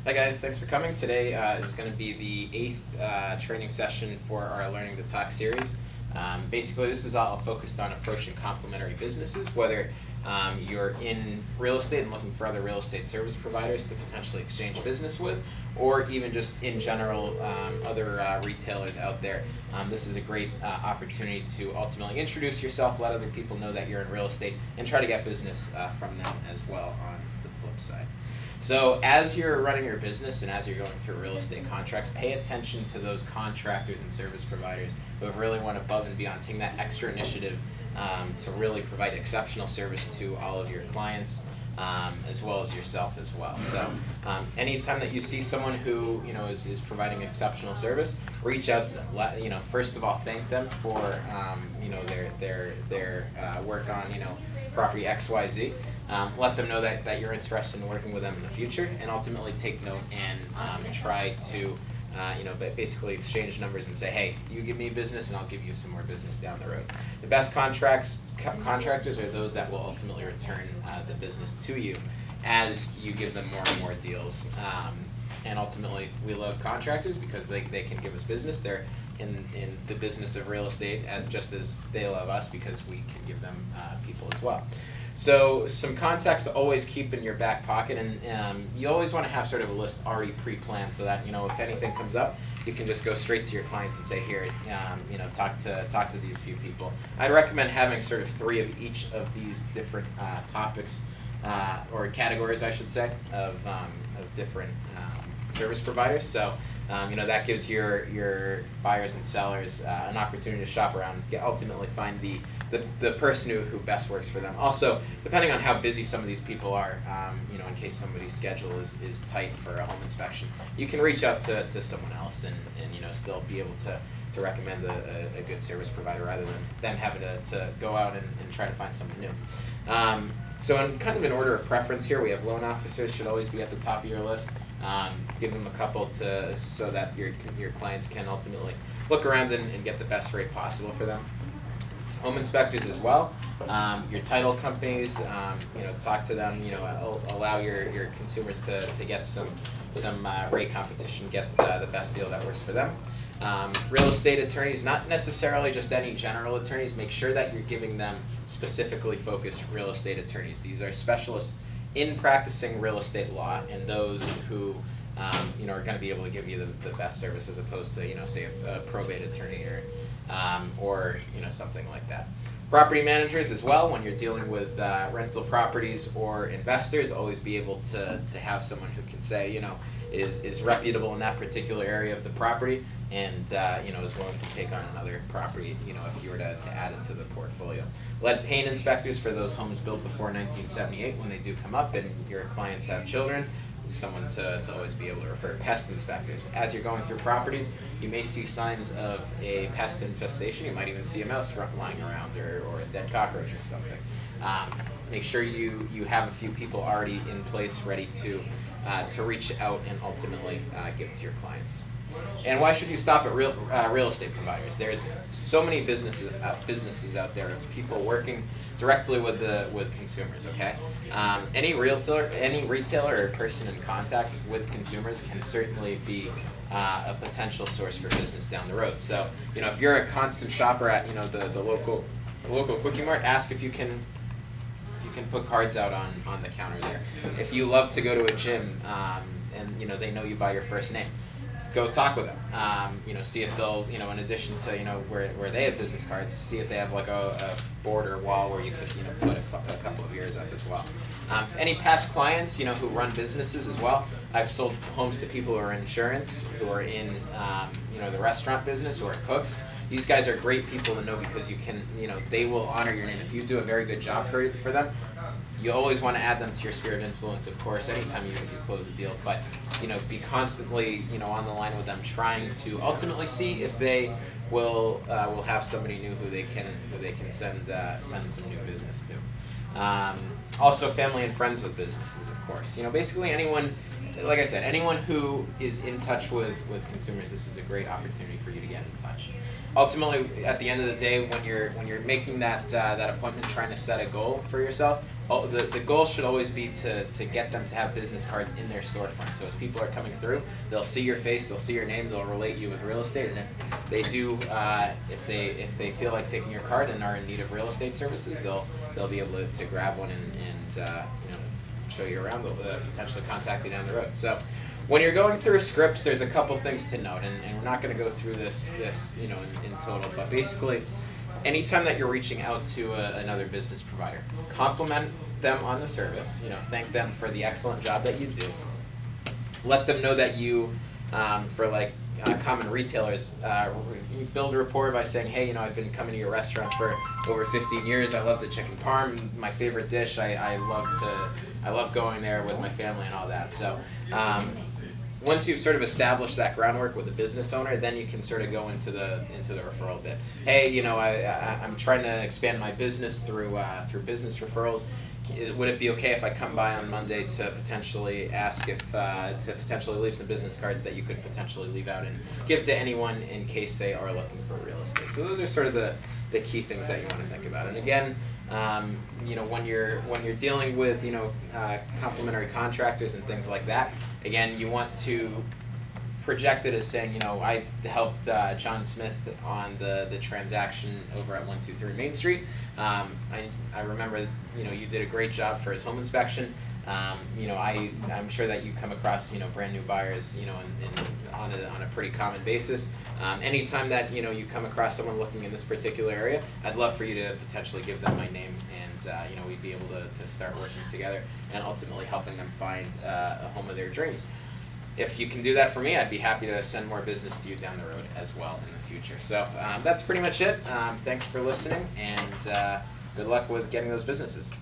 Hi guys, thanks for coming. Today is going to be the 8th training session for our Learning to Talk series. Basically, this is all focused on approaching complementary businesses, whether you're in real estate and looking for other real estate service providers to potentially exchange business with, or even just in general other retailers out there. This is a great opportunity to ultimately introduce yourself, let other people know that you're in real estate, and try to get business from them as well on the flip side. So as you're running your business and as you're going through real estate contracts, pay attention to those contractors and service providers who have really went above and beyond, taking that extra initiative to really provide exceptional service to all of your clients, as well as yourself as well. So anytime that you see someone who is providing exceptional service, reach out to them. First of all, thank them for their work on property XYZ. Let them know that you're interested in working with them in the future, and ultimately take note and try to basically exchange numbers and say, hey, you give me business and I'll give you some more business down the road. The best contractors are those that will ultimately return the business to you as you give them more and more deals. And ultimately, we love contractors because they can give us business. They're in the business of real estate, and just as they love us because we can give them people as well. So some context to always keep in your back pocket, and you always want to have sort of a list already pre-planned so that if anything comes up, you can just go straight to your clients and say, here, talk to these few people. I'd recommend having sort of 3 of each of these different topics or categories, I should say, of different service providers. So that gives your buyers and sellers an opportunity to shop around, ultimately find the person who best works for them. Also, depending on how busy some of these people are, in case somebody's schedule is tight for a home inspection, you can reach out to someone else and still be able to recommend a good service provider rather than them having to go out and try to find someone new. So in kind of an order of preference here, we have loan officers should always be at the top of your list. Give them a couple so that your clients can ultimately look around and get the best rate possible for them. Home inspectors as well. Your title companies, talk to them. Allow your consumers to get some rate competition, get the best deal that works for them. Real estate attorneys, not necessarily just any general attorneys. Make sure that you're giving them specifically focused real estate attorneys. These are specialists in practicing real estate law, and those who are going to be able to give you the best service, as opposed to say a probate attorney or something like that. Property managers as well, when you're dealing with rental properties or investors, always be able to have someone who can say is reputable in that particular area of the property, and is willing to take on another property if you were to add it to the portfolio. Lead paint inspectors for those homes built before 1978 when they do come up and your clients have children. Someone to always be able to refer. Pest inspectors. As you're going through properties, you may see signs of a pest infestation. You might even see a mouse lying around or a dead cockroach or something. Make sure you have a few people already in place ready to reach out and ultimately give to your clients. And why should you stop at real estate providers? There's so many businesses out there of people working directly with consumers. Okay, any retailer or person in contact with consumers can certainly be a potential source for business down the road. So if you're a constant shopper at the local Quickie Mart, ask if you can put cards out on the counter there. If you love to go to a gym and they know you by your first name, go talk with them. See if they'll, in addition to, where they have business cards, see if they have like a board or wall where you could, put a couple of yours up as well. Any past clients, who run businesses as well. I've sold homes to people who are in insurance, who are in, the restaurant business, who are cooks. These guys are great people to know because you can, they will honor your name. If you do a very good job for them, you always want to add them to your sphere of influence, of course, anytime you close a deal. But, be constantly, on the line with them, trying to ultimately see if they will have somebody new who they can send some new business to. Also, family and friends with businesses, of course. Basically anyone like I said, anyone who is in touch with consumers, this is a great opportunity for you to get in touch. Ultimately, at the end of the day, when you're making that appointment, trying to set a goal for yourself, the goal should always be to get them to have business cards in their storefront. So as people are coming through, they'll see your face, they'll see your name, they'll relate you with real estate, and if they do, if they feel like taking your card and are in need of real estate services, they'll be able to grab one and show you around, they'll potentially contact you down the road. So when you're going through scripts, there's a couple things to note, and we're not going to go through this in total, but basically, anytime that you're reaching out to another business provider, compliment them on the service, thank them for the excellent job that you do. Let them know that you, for like common retailers, you build a rapport by saying, hey, I've been coming to your restaurant for over 15 years. I love the chicken parm, my favorite dish. I love going there with my family and all that. So once you've sort of established that groundwork with the business owner, then you can sort of go into the referral bit. Hey, I'm trying to expand my business through business referrals. Would it be okay if I come by on Monday to potentially ask if to potentially leave some business cards that you could potentially leave out and give to anyone in case they are looking for real estate? So those are sort of the key things that you want to think about. And again, when you're dealing with complementary contractors and things like that, again, you want to project it as saying, I helped John Smith on the transaction over at 123 Main Street. I remember, you did a great job for his home inspection. I'm sure that you come across, brand new buyers, on a pretty common basis. Anytime that, you come across someone looking in this particular area, I'd love for you to potentially give them my name, and, we'd be able to start working together and ultimately helping them find a home of their dreams. If you can do that for me, I'd be happy to send more business to you down the road as well in the future. So that's pretty much it. Thanks for listening, and good luck with getting those businesses.